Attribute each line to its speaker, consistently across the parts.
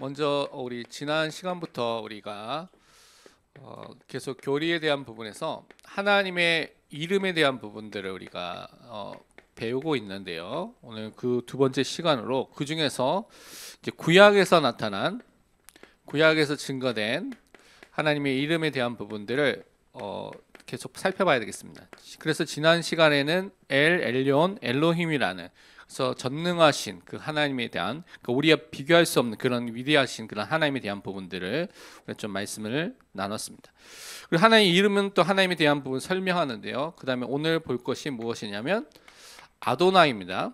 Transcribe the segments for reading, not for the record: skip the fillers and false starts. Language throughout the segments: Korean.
Speaker 1: 먼저 우리 지난 시간부터 우리가 계속 교리에 대한 부분에서 하나님의 이름에 대한 부분들을 우리가 배우고 있는데요. 오늘 그 두 번째 시간으로 그 중에서 이제 구약에서 증거된 하나님의 이름에 대한 부분들을 계속 살펴봐야 되겠습니다. 그래서 지난 시간에는 엘yon, 엘로힘이라는 그래서 전능하신 그 하나님에 대한 우리가 비교할 수 없는 그런 위대하신 그런 하나님에 대한 부분들을 좀 말씀을 나눴습니다. 그리고 하나님의 이름은 또 하나님에 대한 부분 설명하는데요. 그 다음에 오늘 볼 것이 무엇이냐면 아도나이입니다.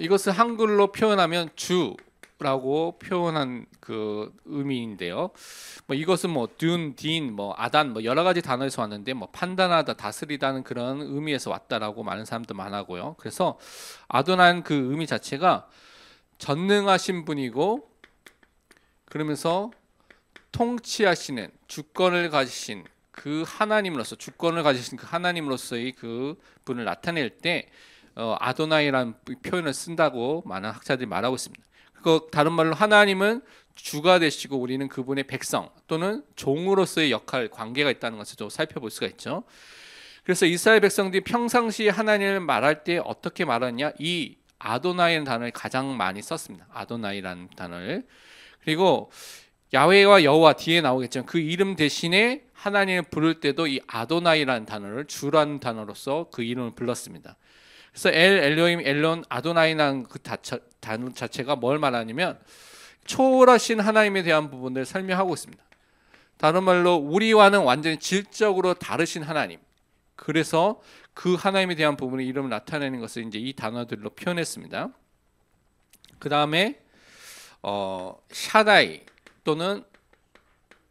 Speaker 1: 이것을 한글로 표현하면 주라고 표현한 그 의미인데요. 이것은 딘, 아단 여러 가지 단어에서 왔는데 판단하다, 다스리다는 그런 의미에서 왔다라고 많은 사람도 많아고요. 그래서 아도나는 그 의미 자체가 전능하신 분이고 그러면서 통치하시는 주권을 가지신 그 하나님으로서 주권을 가지신 그 하나님으로서의 그 분을 나타낼 때 아도나이라는 표현을 쓴다고 많은 학자들이 말하고 있습니다. 그 다른 말로 하나님은 주가 되시고 우리는 그분의 백성 또는 종으로서의 역할, 관계가 있다는 것을 좀 살펴볼 수가 있죠. 그래서 이스라엘 백성들이 평상시에 하나님을 말할 때 어떻게 말하냐, 이 아도나이라는 단어를 가장 많이 썼습니다. 아도나이라는 단어를. 그리고 야훼와 여호와 뒤에 나오겠지만 그 이름 대신에 하나님을 부를 때도 이 아도나이라는 단어를 주라는 단어로서 그 이름을 불렀습니다. 그래서 엘로힘, 엘론, 아도나이라는 그 단어 자체가 뭘 말하냐면 초월하신 하나님에 대한 부분을 설명하고 있습니다. 다른 말로 우리와는 완전히 질적으로 다르신 하나님. 그래서 그 하나님에 대한 부분의 이름을 나타내는 것을 이제 이 단어들로 표현했습니다. 그 다음에 샤다이 또는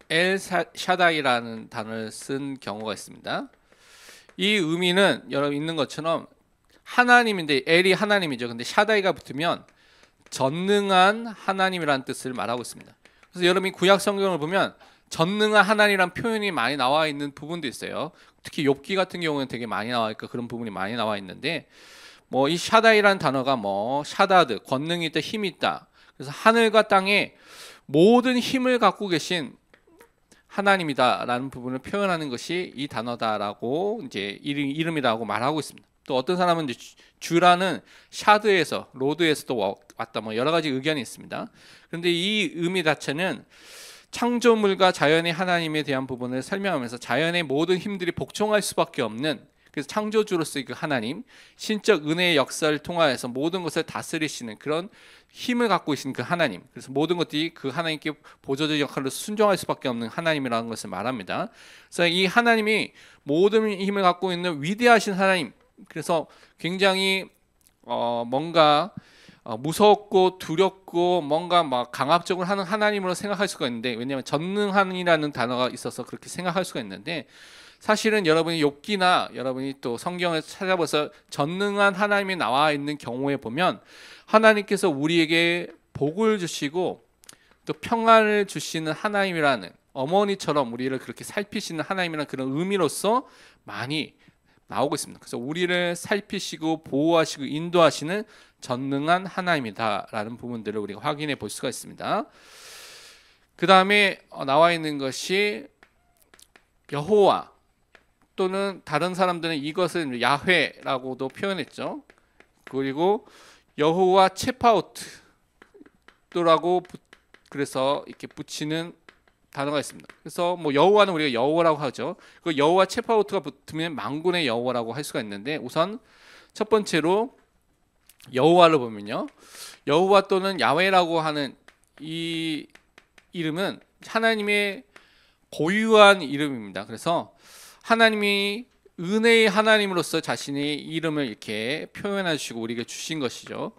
Speaker 1: 엘 샤다이라는 단어를 쓴 경우가 있습니다. 이 의미는 여러분 있는 것처럼 하나님인데 엘이 하나님이죠. 근데 샤다이가 붙으면 전능한 하나님이라는 뜻을 말하고 있습니다. 그래서 여러분이 구약 성경을 보면 전능한 하나님이라는 표현이 많이 나와 있는 부분도 있어요. 특히 욥기 같은 경우는 되게 많이 나와 있고 그런 부분이 많이 나와 있는데 이 샤다이라는 단어가 샤다드, 권능이 있다, 힘이 있다. 그래서 하늘과 땅에 모든 힘을 갖고 계신 하나님이다라는 부분을 표현하는 것이 이 단어다라고 이제 이름이라고 말하고 있습니다. 또 어떤 사람은 이제 주라는 샤드에서 로드에서도 왔다 여러 가지 의견이 있습니다. 그런데 이 의미 자체는 창조물과 자연의 하나님에 대한 부분을 설명하면서 자연의 모든 힘들이 복종할 수밖에 없는 그래서 창조주로서의 그 하나님, 신적 은혜의 역사를 통하여서 모든 것을 다스리시는 그런 힘을 갖고 계신 그 하나님, 그래서 모든 것들이 그 하나님께 보조적 역할로 순종할 수밖에 없는 하나님이라는 것을 말합니다. 그래서 이 하나님이 모든 힘을 갖고 있는 위대하신 하나님, 그래서 굉장히 뭔가 무섭고 두렵고 뭔가 막 강압적으로 하는 하나님으로 생각할 수가 있는데, 왜냐하면 전능한이라는 단어가 있어서 그렇게 생각할 수가 있는데, 사실은 여러분이 욥기나 여러분이 또 성경을 찾아봐서 전능한 하나님이 나와 있는 경우에 보면 하나님께서 우리에게 복을 주시고 또 평안을 주시는 하나님이라는, 어머니처럼 우리를 그렇게 살피시는 하나님이라는 그런 의미로서 많이 나오고 있습니다. 그래서 우리를 살피시고 보호하시고 인도하시는 전능한 하나님이다라는 부분들을 우리가 확인해 볼 수가 있습니다. 그 다음에 나와 있는 것이 여호와, 또는 다른 사람들은 이것을 야훼라고도 표현했죠. 그리고 여호와 체파오트라고 그래서 이렇게 붙이는 단어가 있습니다. 그래서 여호와는 우리가 여호와라고 하죠. 그 여호와 체파오트가 붙으면 만군의 여호와라고 할 수가 있는데, 우선 첫 번째로 여호와를 보면요, 여호와 또는 야훼라고 하는 이 이름은 하나님의 고유한 이름입니다. 그래서 하나님이 은혜의 하나님으로서 자신의 이름을 이렇게 표현해 주시고 우리에게 주신 것이죠.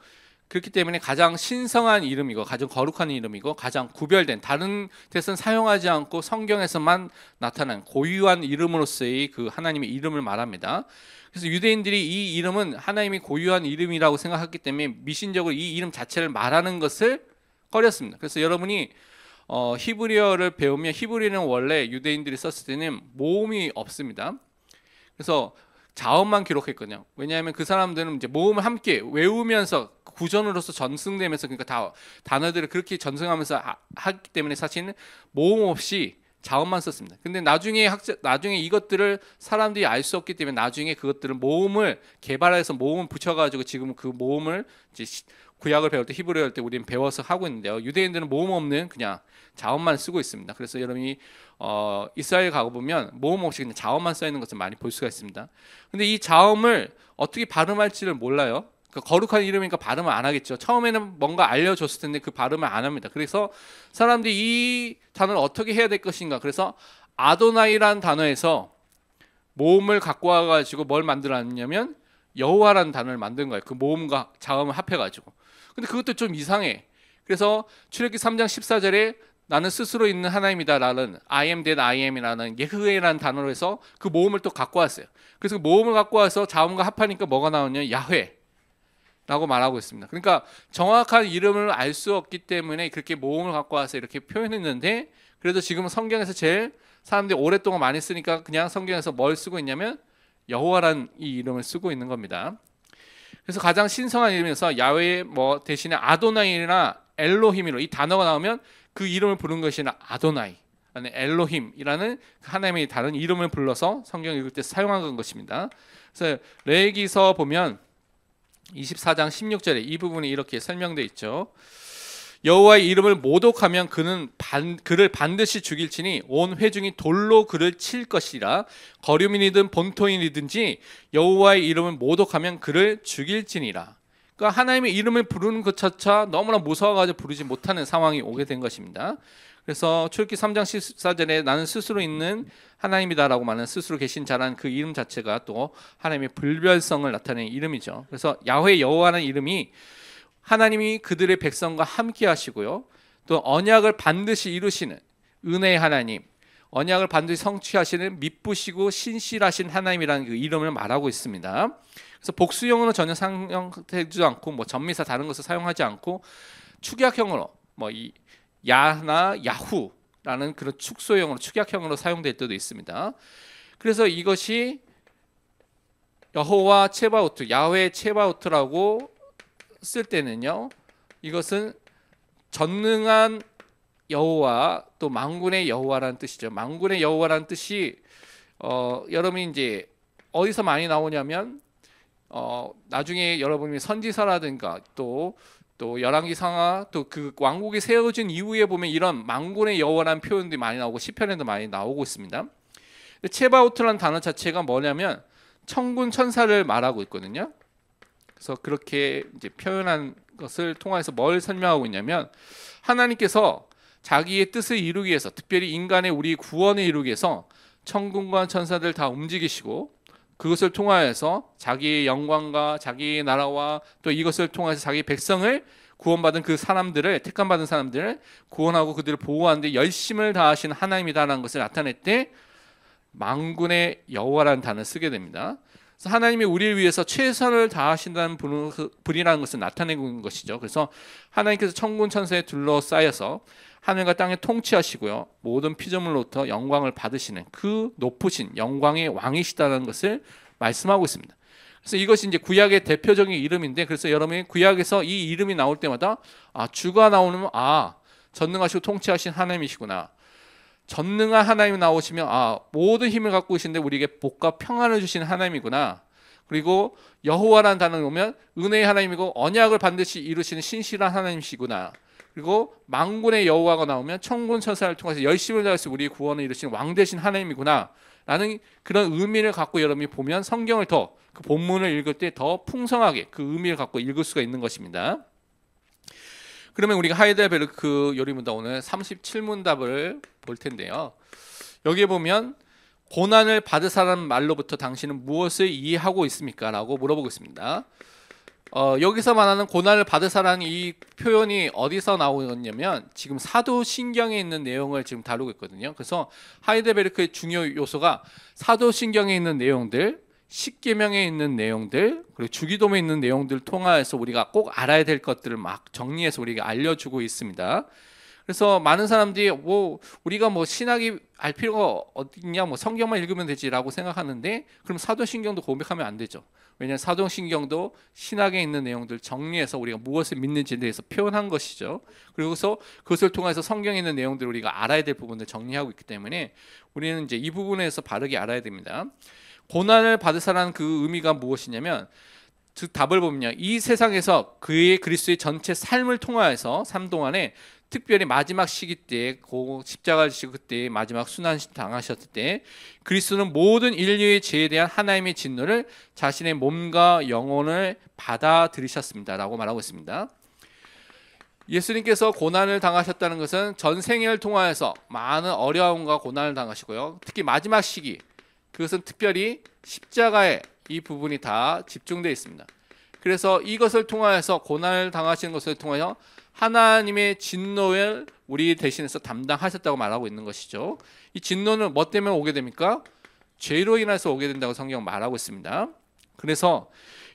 Speaker 1: 그렇기 때문에 가장 신성한 이름이고 가장 거룩한 이름이고 가장 구별된, 다른 데서는 사용하지 않고 성경에서만 나타난 고유한 이름으로서의 그 하나님의 이름을 말합니다. 그래서 유대인들이 이 이름은 하나님이 고유한 이름이라고 생각했기 때문에 미신적으로 이 이름 자체를 말하는 것을 꺼렸습니다. 그래서 여러분이 히브리어를 배우면, 히브리어는 원래 유대인들이 썼을 때는 모음이 없습니다. 그래서 자음만 기록했거든요. 왜냐하면 그 사람들은 이제 모음을 함께 외우면서 구전으로서 전승되면서 그러니까 다 단어들을 그렇게 전승하면서 하기 때문에 사실은 모음 없이 자음만 썼습니다. 근데 나중에 이것들을 사람들이 알 수 없기 때문에 나중에 그것들을 모음을 개발해서 모음을 붙여가지고 지금 그 모음을 이제 구약을 배울 때 히브리 배울 때 우리는 배워서 하고 있는데요. 유대인들은 모음 없는 그냥 자음만 쓰고 있습니다. 그래서 여러분이 이스라엘 가보면 모음 없이 그냥 자음만 써 있는 것을 많이 볼 수가 있습니다. 근데 이 자음을 어떻게 발음할지를 몰라요. 거룩한 이름이니까 발음을 안 하겠죠. 처음에는 뭔가 알려줬을 텐데 그 발음을 안 합니다. 그래서 사람들이 이 단어를 어떻게 해야 될 것인가. 그래서 아도나이란 단어에서 모음을 갖고 와가지고 뭘 만들었냐면 여호와라는 단어를 만든 거예요. 그 모음과 자음을 합해가지고. 근데 그것도 좀 이상해. 그래서 출애굽기 3장 14절에 나는 스스로 있는 하나님이다라는 I am that I am이라는 예흐웨라는 단어로 해서 그 모음을 또 갖고 왔어요. 그래서 그 모음을 갖고 와서 자음과 합하니까 뭐가 나오냐? 야훼 라고 말하고 있습니다. 그러니까 정확한 이름을 알 수 없기 때문에 그렇게 모음을 갖고 와서 이렇게 표현했는데, 그래도 지금 성경에서 제일 사람들이 오랫동안 많이 쓰니까 그냥 성경에서 뭘 쓰고 있냐면 여호와라는 이 이름을 쓰고 있는 겁니다. 그래서 가장 신성한 이름에서 야훼 뭐 대신에 아도나이나 엘로힘으로 이 단어가 나오면 그 이름을 부른 것이 아도나이 아니 엘로힘이라는 하나님의 다른 이름을 불러서 성경 읽을 때 사용한 것입니다. 그래서 레위기서 보면 24장 16절에 이 부분이 이렇게 설명되어 있죠. 여호와의 이름을 모독하면 그를 반드시 죽일지니 온 회중이 돌로 그를 칠 것이라. 거류민이든 본토인이든지 여호와의 이름을 모독하면 그를 죽일지니라. 그러니까 하나님의 이름을 부르는 것조차 너무나 무서워가지고 부르지 못하는 상황이 오게 된 것입니다. 그래서 출애굽기 3장 14절에 나는 스스로 있는 하나님이다라고 말하는 스스로 계신 자라는 그 이름 자체가 또 하나님의 불별성을 나타내는 이름이죠. 그래서 야훼 여호와라는 이름이 하나님이 그들의 백성과 함께 하시고요, 또 언약을 반드시 이루시는 은혜의 하나님, 언약을 반드시 성취하시는 미쁘시고 신실하신 하나님이라는 그 이름을 말하고 있습니다. 그래서 복수형으로 전혀 사용되지 않고 뭐 전미사 다른 것을 사용하지 않고 축약형으로 뭐 이 야나 야후라는 그런 축소형으로 축약형으로 사용될 때도 있습니다. 그래서 이것이 여호와 체바오트, 야훼 체바오트라고 쓸 때는요, 이것은 전능한 여호와 또 만군의 여호와라는 뜻이죠. 만군의 여호와라는 뜻이 여러분이 이제 어디서 많이 나오냐면 나중에 여러분이 선지서라든가 또 열왕기상하 또 그 왕국이 세워진 이후에 보면 이런 만군의 여호와라는 표현들이 많이 나오고 시편에도 많이 나오고 있습니다. 체바오트라는 단어 자체가 뭐냐면 천군 천사를 말하고 있거든요. 그래서 그렇게 이제 표현한 것을 통해서 뭘 설명하고 있냐면 하나님께서 자기의 뜻을 이루기 위해서, 특별히 인간의 우리 구원을 이루기 위해서 천군과 천사들 다 움직이시고 그것을 통하여서 자기의 영광과 자기의 나라와 또 이것을 통해서 자기 백성을 구원받은 그 사람들을, 택함받은 사람들을 구원하고 그들을 보호하는데 열심을 다하시는 하나님이다라는 것을 나타낼 때 만군의 여호와라는 단어를 쓰게 됩니다. 그래서 하나님이 우리를 위해서 최선을 다하신다는 분이라는 것을 나타내고 있는 것이죠. 그래서 하나님께서 천군 천사에 둘러싸여서 하늘과 땅에 통치하시고요, 모든 피조물로부터 영광을 받으시는 그 높으신 영광의 왕이시다는 것을 말씀하고 있습니다. 그래서 이것이 이제 구약의 대표적인 이름인데, 그래서 여러분이 구약에서 이 이름이 나올 때마다 주가 나오면 전능하시고 통치하신 하나님이시구나, 전능한 하나님이 나오시면 모든 힘을 갖고 계신데 우리에게 복과 평안을 주시는 하나님이구나. 그리고 여호와라는 단어를 보면 은혜의 하나님이고 언약을 반드시 이루시는 신실한 하나님이시구나. 그리고 만군의 여호와가 나오면 천군 천사를 통해서 열심을 다해서 우리의 구원을 이루시는 왕 되신 하나님이구나 라는 그런 의미를 갖고 여러분이 보면 성경을 더 그 본문을 읽을 때 더 풍성하게 그 의미를 갖고 읽을 수가 있는 것입니다. 그러면 우리가 하이델베르크 요리문답 오늘 37문답을 볼 텐데요, 여기에 보면 고난을 받을 사람 말로부터 당신은 무엇을 이해하고 있습니까? 라고 물어보고 있습니다. 여기서 말하는 고난을 받을 사람, 이 표현이 어디서 나오냐면 지금 사도신경에 있는 내용을 지금 다루고 있거든요. 그래서 하이델베르크의 중요 요소가 사도신경에 있는 내용들, 십계명에 있는 내용들, 그리고 주기도문에 있는 내용들을 통해서 우리가 꼭 알아야 될 것들을 막 정리해서 우리가 알려주고 있습니다. 그래서 많은 사람들이 뭐 우리가 뭐 신학이 알 필요가 어딨냐, 뭐 성경만 읽으면 되지라고 생각하는데, 그럼 사도신경도 고백하면 안 되죠. 왜냐하면 사도신경도 신학에 있는 내용들 정리해서 우리가 무엇을 믿는지에 대해서 표현한 것이죠. 그리고서 그것을 통해서 성경에 있는 내용들을 우리가 알아야 될 부분을 정리하고 있기 때문에 우리는 이제 이 부분에서 바르게 알아야 됩니다. 고난을 받으사라는 그 의미가 무엇이냐면, 즉 답을 보면요, 이 세상에서 그의 그리스도의 전체 삶을 통하여서 삶 동안에 특별히 마지막 시기 때, 그 십자가를 지시고 그때 마지막 순환 당하셨을 때 그리스도는 모든 인류의 죄에 대한 하나님의 진노를 자신의 몸과 영혼을 받아들이셨습니다라고 말하고 있습니다. 예수님께서 고난을 당하셨다는 것은 전 생애를 통하여서 많은 어려움과 고난을 당하시고요, 특히 마지막 시기, 그것은 특별히 십자가에 이 부분이 다 집중되어 있습니다. 그래서 이것을 통하여서, 고난을 당하시는 것을 통하여 하나님의 진노를 우리 대신해서 담당하셨다고 말하고 있는 것이죠. 이 진노는 뭐 때문에 오게 됩니까? 죄로 인해서 오게 된다고 성경 말하고 있습니다. 그래서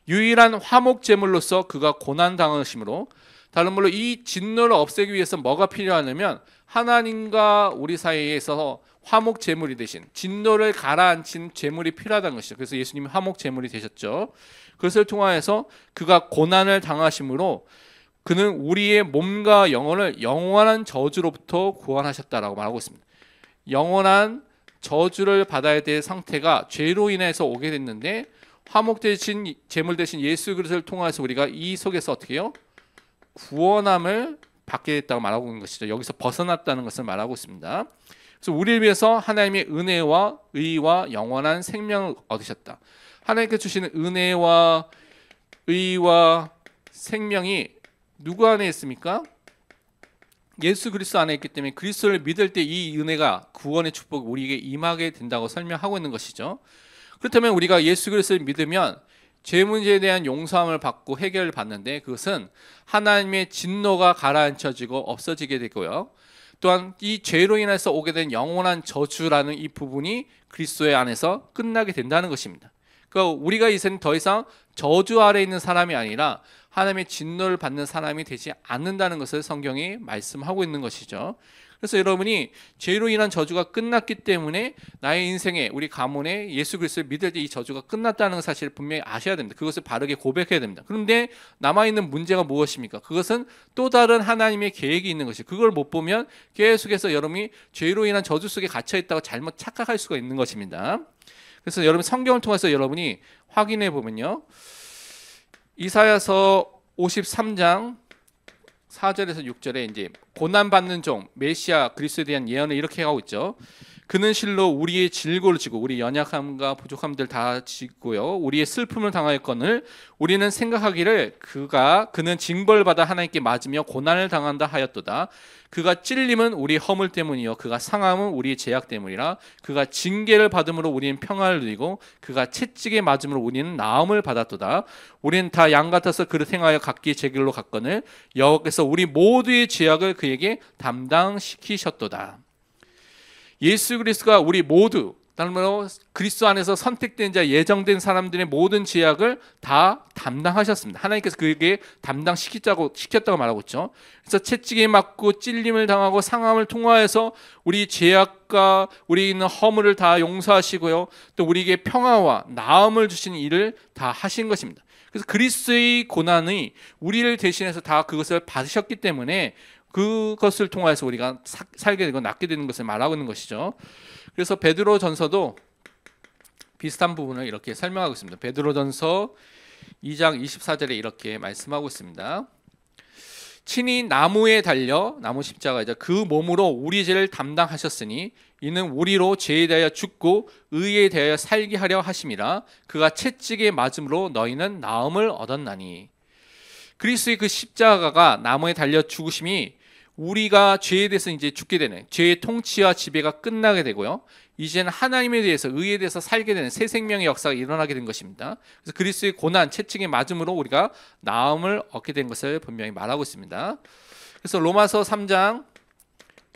Speaker 1: 유일한 화목 제물로서 그가 고난 당하심으로, 다른 말로 이 진노를 없애기 위해서 뭐가 필요하냐면 하나님과 우리 사이에서 화목 제물이 되신, 진노를 가라앉힌 제물이 필요하다는 것이죠. 그래서 예수님이 화목 제물이 되셨죠. 그것을 통하여서 그가 고난을 당하심으로 그는 우리의 몸과 영혼을 영원한 저주로부터 구원하셨다라고 말하고 있습니다. 영원한 저주를 받아야 될 상태가 죄로 인해서 오게 됐는데, 화목 대신 제물 대신 예수 그리스도를 통해서 우리가 이 속에서 어떻게 해요? 구원함을 받게 됐다고 말하고 있는 것이죠. 여기서 벗어났다는 것을 말하고 있습니다. 그래서 우리를 위해서 하나님의 은혜와 의와 영원한 생명을 얻으셨다. 하나님께서 주시는 은혜와 의와 생명이 누구 안에 있습니까? 예수 그리스도 안에 있기 때문에 그리스도를 믿을 때 이 은혜가, 구원의 축복이 우리에게 임하게 된다고 설명하고 있는 것이죠. 그렇다면 우리가 예수 그리스도를 믿으면 죄 문제에 대한 용서함을 받고 해결을 받는데, 그것은 하나님의 진노가 가라앉혀지고 없어지게 되고요, 또한 이 죄로 인해서 오게 된 영원한 저주라는 이 부분이 그리스도의 안에서 끝나게 된다는 것입니다. 그러니까 우리가 이제는 더 이상 저주 아래 있는 사람이 아니라 하나님의 진노를 받는 사람이 되지 않는다는 것을 성경이 말씀하고 있는 것이죠. 그래서 여러분이 죄로 인한 저주가 끝났기 때문에 나의 인생에, 우리 가문에 예수 그리스도를 믿을 때 이 저주가 끝났다는 사실을 분명히 아셔야 됩니다. 그것을 바르게 고백해야 됩니다. 그런데 남아있는 문제가 무엇입니까? 그것은 또 다른 하나님의 계획이 있는 것이죠. 그걸 못 보면 계속해서 여러분이 죄로 인한 저주 속에 갇혀있다고 잘못 착각할 수가 있는 것입니다. 그래서 여러분 성경을 통해서 여러분이 확인해 보면요, 이사야서 53장 4절에서 6절에 이제 고난받는 종 메시아 그리스도에 대한 예언을 이렇게 하고 있죠. 그는 실로 우리의 질고를 지고 우리 연약함과 부족함들 다 지고요, 우리의 슬픔을 당하였거늘 우리는 생각하기를 그는 징벌받아 하나님께 맞으며 고난을 당한다 하였도다. 그가 찔림은 우리 허물 때문이요 그가 상함은 우리의 죄악 때문이라. 그가 징계를 받음으로 우리는 평안을 누리고 그가 채찍에 맞음으로 우리는 나음을 받았도다. 우리는 다 양 같아서 그릇 행하여 각기 제 길로 갔거늘 여호와께서 우리 모두의 죄악을 그에게 담당시키셨도다. 예수 그리스도가 우리 모두, 다른 말로 그리스도 안에서 선택된 자, 예정된 사람들의 모든 죄악을 다 담당하셨습니다. 하나님께서 그에게 시켰다고 말하고 있죠. 그래서 채찍에 맞고 찔림을 당하고 상함을 통하여서 우리 죄악과 우리 있는 허물을 다 용서하시고요, 또 우리에게 평화와 나음을 주시는 일을 다 하신 것입니다. 그래서 그리스도의 고난이 우리를 대신해서 다 그것을 받으셨기 때문에 그것을 통해서 우리가 살게 되고 낫게 되는 것을 말하고 있는 것이죠. 그래서 베드로전서도 비슷한 부분을 이렇게 설명하고 있습니다. 베드로전서 2장 24절에 이렇게 말씀하고 있습니다. 친히 나무에 달려, 나무 십자가이죠, 그 몸으로 우리 죄를 담당하셨으니 이는 우리로 죄에 대하여 죽고 의에 대하여 살게 하려 하심이라. 그가 채찍에 맞음으로 너희는 나음을 얻었나니. 그리스도의 그 십자가가 나무에 달려 죽으심이 우리가 죄에 대해서 이제 죽게 되는, 죄의 통치와 지배가 끝나게 되고요, 이제는 하나님에 대해서, 의에 대해서 살게 되는 새 생명의 역사가 일어나게 된 것입니다. 그래서 그리스도의 고난, 채찍에 맞음으로 우리가 나음을 얻게 된 것을 분명히 말하고 있습니다. 그래서 로마서 3장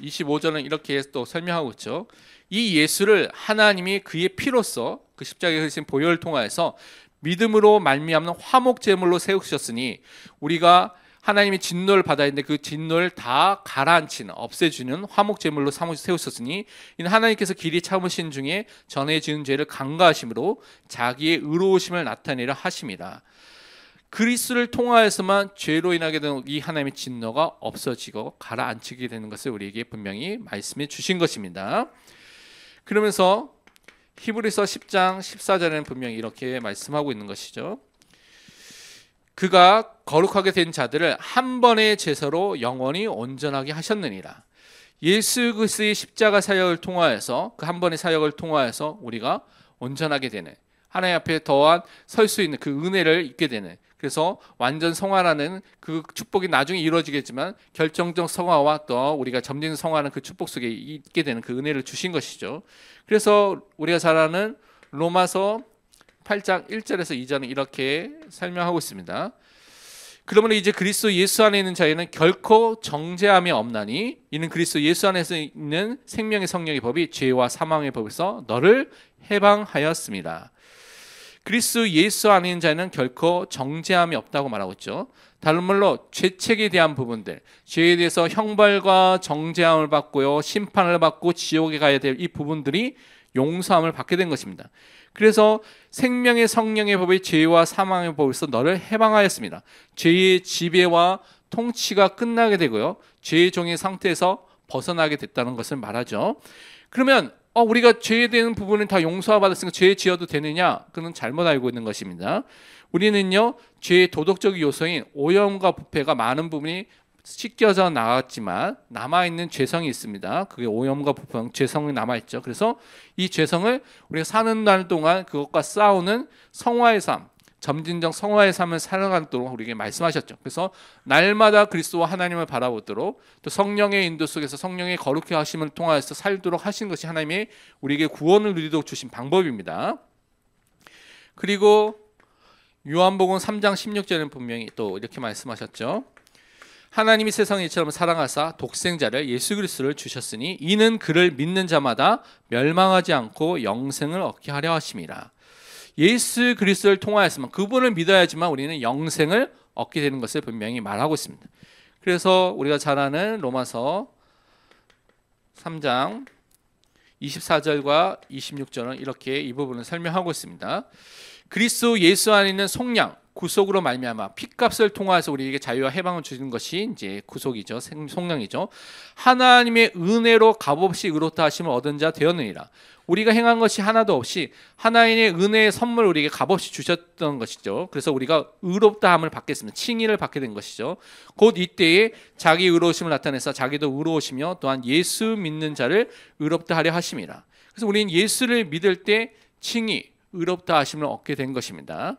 Speaker 1: 25절은 이렇게 또 설명하고 있죠. 이 예수를 하나님이 그의 피로써, 그 십자가에 흘리신 보혈을 통하여서 믿음으로 말미암는 화목 제물로 세우셨으니 우리가 하나님이 진노를 받아야 했는데 그 진노를 다 가라앉히는, 없애주는 화목 제물로 세우셨으니 이는 하나님께서 길이 참으신 중에 전에 지은 죄를 간과하심으로 자기의 의로우심을 나타내려 하심이라. 그리스도를 통하여서만 죄로 인하게 된 이 하나님의 진노가 없어지고 가라앉히게 되는 것을 우리에게 분명히 말씀해 주신 것입니다. 그러면서 히브리서 10장 14절에는 분명히 이렇게 말씀하고 있는 것이죠. 그가 거룩하게 된 자들을 한 번의 제사로 영원히 온전하게 하셨느니라. 예수 그리스도의 십자가 사역을 통하여서, 그 한 번의 사역을 통하여서 우리가 온전하게 되는, 하나님 앞에 더한 설 수 있는 그 은혜를 입게 되는, 그래서 완전 성화라는 그 축복이 나중에 이루어지겠지만 결정적 성화와 또 우리가 점진 성화는 그 축복 속에 있게 되는 그 은혜를 주신 것이죠. 그래서 우리가 잘 아는 로마서 8장 1절에서 2절은 이렇게 설명하고 있습니다. 그러므로 이제 그리스도 예수 안에 있는 자에는 결코 정죄함이 없나니 이는 그리스도 예수 안에서 있는 생명의 성령의 법이 죄와 사망의 법에서 너를 해방하였습니다. 그리스도 예수 안에 있는 자에는 결코 정죄함이 없다고 말하고 있죠. 다른 말로 죄책에 대한 부분들, 죄에 대해서 형벌과 정죄함을 받고요, 심판을 받고 지옥에 가야 될 이 부분들이 용서함을 받게 된 것입니다. 그래서 생명의 성령의 법이 죄와 사망의 법에서 너를 해방하였습니다. 죄의 지배와 통치가 끝나게 되고요, 죄의 종의 상태에서 벗어나게 됐다는 것을 말하죠. 그러면 우리가 죄에 대한 부분은 다 용서받았으니까 죄 지어도 되느냐? 그는 잘못 알고 있는 것입니다. 우리는요, 죄의 도덕적 요소인 오염과 부패가 많은 부분이 씻겨져 나왔지만 남아있는 죄성이 있습니다. 그게 오염과 부패, 죄성이 남아있죠. 그래서 이 죄성을 우리가 사는 날 동안 그것과 싸우는 성화의 삶, 점진적 성화의 삶을 살아가도록 우리에게 말씀하셨죠. 그래서 날마다 그리스도와 하나님을 바라보도록, 또 성령의 인도 속에서 성령의 거룩해 하심을 통하여서 살도록 하신 것이 하나님의 우리에게 구원을 누리도록 주신 방법입니다. 그리고 요한복음 3장 16절에는 분명히 또 이렇게 말씀하셨죠. 하나님이 세상을 이처럼 사랑하사 독생자를 예수 그리스도를 주셨으니 이는 그를 믿는 자마다 멸망하지 않고 영생을 얻게 하려 하심이라. 예수 그리스도를 통하여서만, 그분을 믿어야지만 우리는 영생을 얻게 되는 것을 분명히 말하고 있습니다. 그래서 우리가 잘 아는 로마서 3장 24절과 26절은 이렇게 이 부분을 설명하고 있습니다. 그리스도 예수 안에 있는 속량, 구속으로 말미암아 피값을 통하여서 우리에게 자유와 해방을 주는 것이 이제 구속이죠, 속량이죠. 하나님의 은혜로 값없이 의롭다 하심을 얻은 자 되었느니라. 우리가 행한 것이 하나도 없이 하나님의 은혜의 선물 우리에게 값없이 주셨던 것이죠. 그래서 우리가 의롭다함을 받겠습니다. 칭의를 받게 된 것이죠. 곧 이때에 자기 의로우심을 나타내서 자기도 의로우시며 또한 예수 믿는 자를 의롭다 하려 하심이라. 그래서 우리는 예수를 믿을 때 칭의, 의롭다 하심을 얻게 된 것입니다.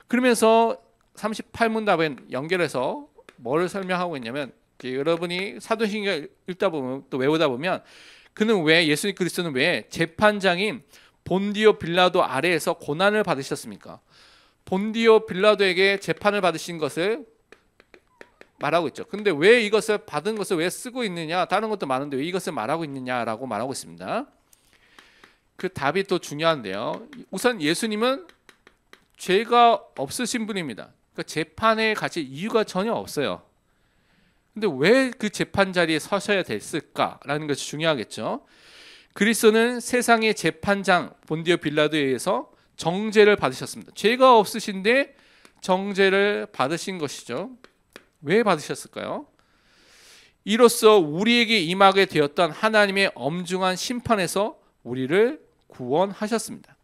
Speaker 1: 그러면서 38문답에 연결해서 뭐를 설명하고 있냐면, 여러분이 사도신경 읽다 보면 또 외우다 보면 그는 왜, 예수 그리스도는 왜 재판장인 본디오 빌라도 아래에서 고난을 받으셨습니까? 본디오 빌라도에게 재판을 받으신 것을 말하고 있죠. 근데 왜 이것을 받은 것을 왜 쓰고 있느냐? 다른 것도 많은데 왜 이것을 말하고 있느냐라고 말하고 있습니다. 그 답이 또 중요한데요. 우선 예수님은 죄가 없으신 분입니다. 그러니까 재판에 가실 이유가 전혀 없어요. 근데 왜 그 재판 자리에 서셔야 됐을까라는 것이 중요하겠죠. 그리스도는 세상의 재판장 본디오 빌라도에 의해서 정죄를 받으셨습니다. 죄가 없으신데 정죄를 받으신 것이죠. 왜 받으셨을까요? 이로써 우리에게 임하게 되었던 하나님의 엄중한 심판에서 우리를 구원하셨습니다.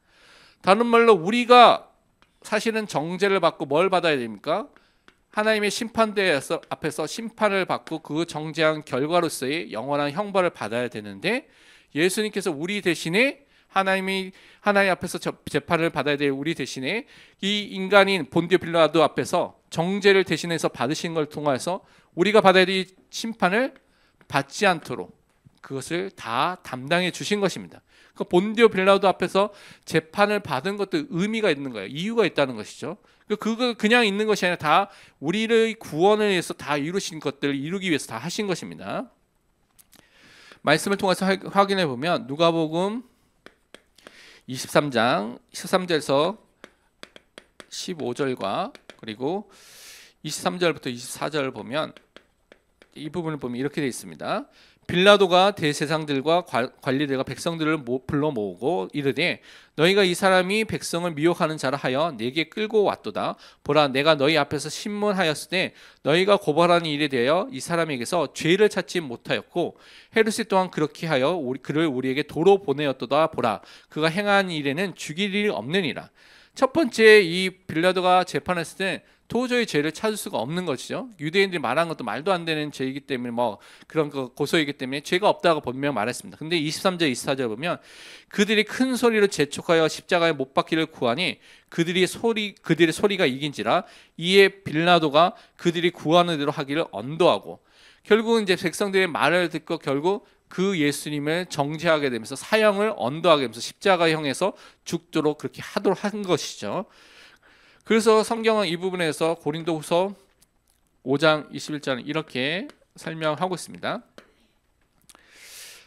Speaker 1: 다른 말로 우리가 사실은 정죄를 받고 뭘 받아야 됩니까? 하나님의 심판대 앞에서 심판을 받고 그 정죄한 결과로서의 영원한 형벌을 받아야 되는데, 예수님께서 우리 대신에 하나님 앞에서 재판을 받아야 될 우리 대신에 이 인간인 본디오 빌라도 앞에서 정죄를 대신해서 받으신 걸 통해서 우리가 받아야 될 심판을 받지 않도록 그것을 다 담당해 주신 것입니다. 그 본디오 빌라도 앞에서 재판을 받은 것도 의미가 있는 거예요. 이유가 있다는 것이죠. 그거 그냥 있는 것이 아니라 다 우리의 구원을 위해서 다 이루신 것들을 이루기 위해서 다 하신 것입니다. 말씀을 통해서 확인해 보면 누가복음 23장 13절에서 15절과 그리고 23절부터 24절 보면 이 부분을 보면 이렇게 되어 있습니다. 빌라도가 대제사장들과 관리들과 백성들을 불러 모으고 이르되 너희가 이 사람이 백성을 미혹하는 자라 하여 내게 끌고 왔도다. 보라, 내가 너희 앞에서 신문하였으되 너희가 고발하는 일에 대하여 이 사람에게서 죄를 찾지 못하였고 헤롯이 또한 그렇게 하여 그를 우리에게 도로 보내었도다. 보라, 그가 행한 일에는 죽일 일이 없느니라. 첫 번째, 이 빌라도가 재판했을 때 도저히 죄를 찾을 수가 없는 것이죠. 유대인들이 말한 것도 말도 안 되는 죄이기 때문에 뭐 그런 거 고소이기 때문에 죄가 없다고 분명 말했습니다. 근데 23절 24절 보면 그들이 큰 소리로 재촉하여 십자가에 못 박기를 구하니 그들의 소리가 이긴지라 이에 빌라도가 그들이 구하는 대로 하기를 언도하고, 결국은 이제 백성들의 말을 듣고 결국 그 예수님을 정죄하게 되면서 사형을 언도하게 되면서 십자가형에서 죽도록 그렇게 하도록 한 것이죠. 그래서 성경은 이 부분에서 고린도후서 5장 21절은 이렇게 설명하고 있습니다.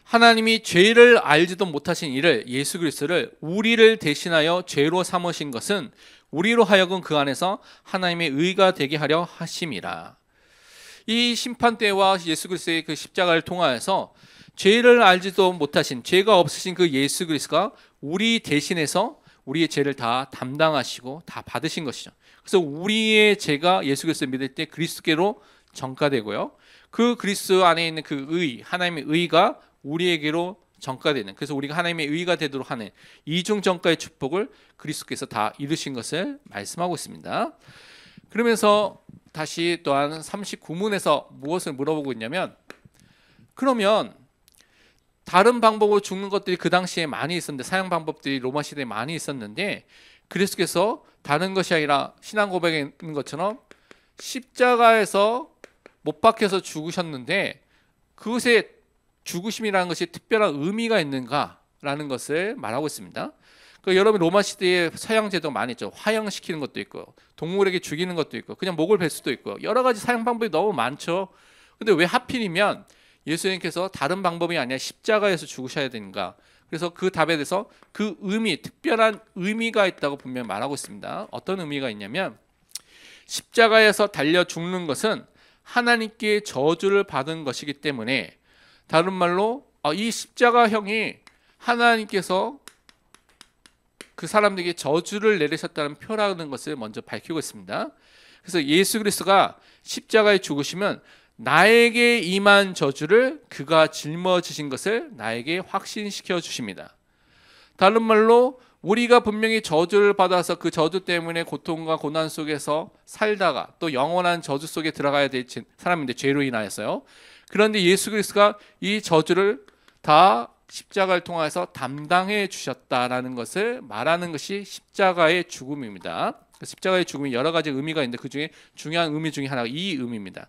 Speaker 1: 하나님이 죄를 알지도 못하신 이를 예수 그리스도를 우리를 대신하여 죄로 삼으신 것은 우리로 하여금 그 안에서 하나님의 의가 되게 하려 하심이라. 이 심판 때와 예수 그리스도의 그 십자가를 통하여서 죄를 알지도 못하신, 죄가 없으신 그 예수 그리스도가 우리 대신해서 우리의 죄를 다 담당하시고 다 받으신 것이죠. 그래서 우리의 죄가 예수 그리스도를 믿을 때 그리스도께로 전가되고요. 그 그리스도 안에 있는 그 의, 하나님의 의가 우리에게로 전가되는, 그래서 우리가 하나님의 의가 되도록 하는 이중 전가의 축복을 그리스도께서 다 이루신 것을 말씀하고 있습니다. 그러면서 다시 또한 39문에서 무엇을 물어보고 있냐면, 그러면 다른 방법으로 죽는 것들이 그 당시에 많이 있었는데, 사형 방법들이 로마 시대에 많이 있었는데 그리스도께서 다른 것이 아니라 신앙 고백에 있는 것처럼 십자가에서 못 박혀서 죽으셨는데 그것에 죽으심이라는 것이 특별한 의미가 있는가라는 것을 말하고 있습니다. 여러분 로마 시대에 사형 제도 많이 있죠. 화형시키는 것도 있고 동물에게 죽이는 것도 있고 그냥 목을 벨 수도 있고 여러 가지 사형 방법이 너무 많죠. 근데 왜 하필이면 예수님께서 다른 방법이 아니라 십자가에서 죽으셔야 되는가? 그래서 그 답에 대해서 그 의미, 특별한 의미가 있다고 분명히 말하고 있습니다. 어떤 의미가 있냐면, 십자가에서 달려 죽는 것은 하나님께 저주를 받은 것이기 때문에, 다른 말로 이 십자가형이 하나님께서 그 사람들에게 저주를 내리셨다는 표라는 것을 먼저 밝히고 있습니다. 그래서 예수 그리스도가 십자가에 죽으시면 나에게 임한 저주를 그가 짊어지신 것을 나에게 확신시켜 주십니다. 다른 말로 우리가 분명히 저주를 받아서 그 저주 때문에 고통과 고난 속에서 살다가 또 영원한 저주 속에 들어가야 될 사람인데, 죄로 인하여서요. 그런데 예수 그리스도가 이 저주를 다 십자가를 통해서 담당해 주셨다라는 것을 말하는 것이 십자가의 죽음입니다. 십자가의 죽음이 여러 가지 의미가 있는데 그 중에 중요한 의미 중에 하나가 이 의미입니다.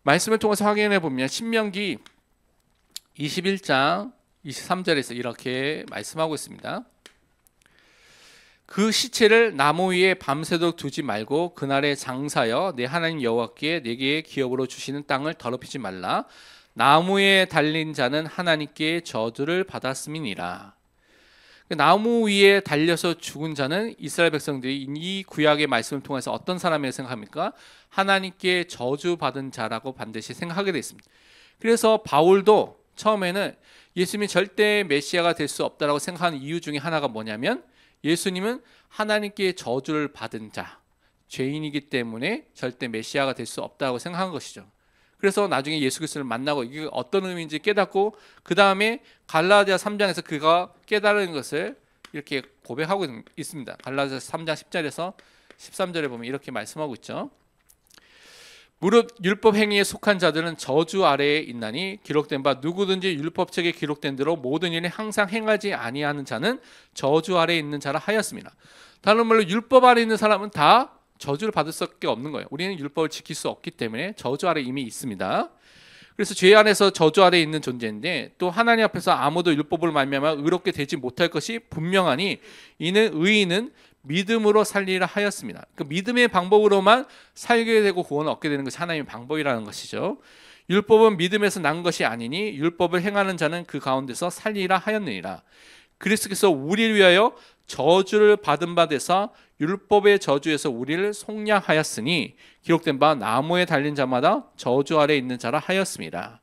Speaker 1: 말씀을 통해서 확인해 보면 신명기 21장 23절에서 이렇게 말씀하고 있습니다. 그 시체를 나무 위에 밤새도록 두지 말고 그날에 장사여 내 하나님 여호와께 내게 기업으로 주시는 땅을 더럽히지 말라. 나무에 달린 자는 하나님께 저주를 받았음이니라. 나무 위에 달려서 죽은 자는 이스라엘 백성들이 이 구약의 말씀을 통해서 어떤 사람이라고 생각합니까? 하나님께 저주받은 자라고 반드시 생각하게 되어 있습니다. 그래서 바울도 처음에는 예수님이 절대 메시아가 될 수 없다라고 생각하는 이유 중에 하나가 뭐냐면, 예수님은 하나님께 저주를 받은 자, 죄인이기 때문에 절대 메시아가 될 수 없다고 생각한 것이죠. 그래서 나중에 예수 그리스도를 만나고 이게 어떤 의미인지 깨닫고 그 다음에 갈라디아 3장에서 그가 깨달은 것을 이렇게 고백하고 있습니다. 갈라디아 3장 10절에서 13절에 보면 이렇게 말씀하고 있죠. 무릇 율법 행위에 속한 자들은 저주 아래에 있나니 기록된 바 누구든지 율법책에 기록된 대로 모든 일을 항상 행하지 아니하는 자는 저주 아래에 있는 자라 하였습니다. 다른 말로 율법 아래에 있는 사람은 다 저주를 받을 수밖에 없는 거예요. 우리는 율법을 지킬 수 없기 때문에 저주 아래 이미 있습니다. 그래서 죄 안에서 저주 아래 있는 존재인데, 또 하나님 앞에서 아무도 율법을 말미암아 의롭게 되지 못할 것이 분명하니 이는 의인은 믿음으로 살리라 하였습니다. 그 믿음의 방법으로만 살게 되고 구원을 얻게 되는 것이 하나님의 방법이라는 것이죠. 율법은 믿음에서 난 것이 아니니 율법을 행하는 자는 그 가운데서 살리라 하였느니라. 그리스도께서 우리를 위하여 저주를 받은 바 되사 율법의 저주에서 우리를 속량하였으니 기록된 바 나무에 달린 자마다 저주 아래 있는 자라 하였습니다.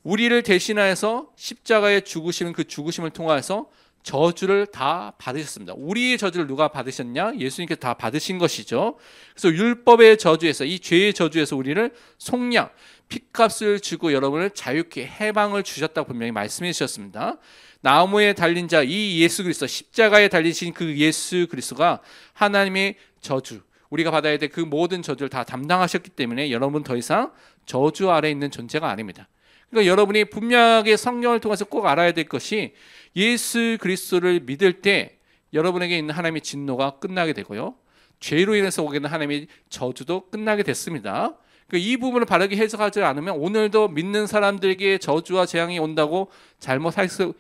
Speaker 1: 우리를 대신하여서 십자가에 죽으시는 그 죽으심을 통하여서 저주를 다 받으셨습니다. 우리의 저주를 누가 받으셨냐? 예수님께서 다 받으신 것이죠. 그래서 율법의 저주에서, 이 죄의 저주에서 우리를 속량, 핏값을 주고 여러분을 자유케 해방을 주셨다고 분명히 말씀해 주셨습니다. 나무에 달린 자, 이 예수 그리스도, 십자가에 달리신 그 예수 그리스도가 하나님의 저주, 우리가 받아야 될 그 모든 저주를 다 담당하셨기 때문에 여러분 더 이상 저주 아래 있는 존재가 아닙니다. 그러니까 여러분이 분명하게 성경을 통해서 꼭 알아야 될 것이, 예수 그리스도를 믿을 때 여러분에게 있는 하나님의 진노가 끝나게 되고요, 죄로 인해서 오게 되는 하나님의 저주도 끝나게 됐습니다. 그러니까 이 부분을 바르게 해석하지 않으면 오늘도 믿는 사람들에게 저주와 재앙이 온다고 잘못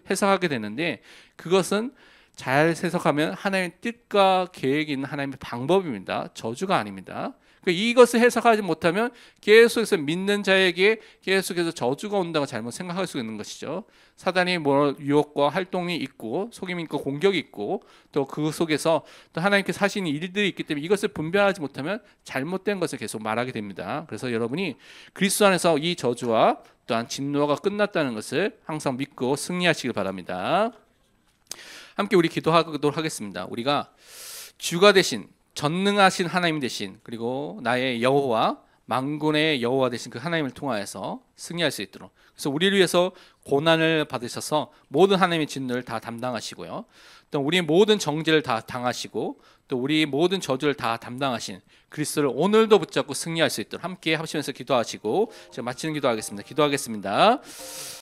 Speaker 1: 해석하게 되는데, 그것은 잘 해석하면 하나님의 뜻과 계획이 있는 하나님의 방법입니다. 저주가 아닙니다. 이것을 해석하지 못하면 계속해서 믿는 자에게 계속해서 저주가 온다고 잘못 생각할 수 있는 것이죠. 사단이 뭐 유혹과 활동이 있고 속임이 있고 공격이 있고 또 그 속에서 또 하나님께서 하시는 일들이 있기 때문에 이것을 분별하지 못하면 잘못된 것을 계속 말하게 됩니다. 그래서 여러분이 그리스도 안에서 이 저주와 또한 진노가 끝났다는 것을 항상 믿고 승리하시길 바랍니다. 함께 우리 기도하도록 하겠습니다. 우리가 주가 되신, 전능하신 하나님 되신, 그리고 나의 여호와, 만군의 여호와 되신 그 하나님을 통하여서 승리할 수 있도록, 그래서 우리를 위해서 고난을 받으셔서 모든 하나님의 진노를 다 담당하시고요, 또 우리의 모든 정죄를 다 당하시고 또 우리 모든 저주를 다 담당하신 그리스도를 오늘도 붙잡고 승리할 수 있도록 함께 하시면서 기도하시고 제가 마치는 기도하겠습니다.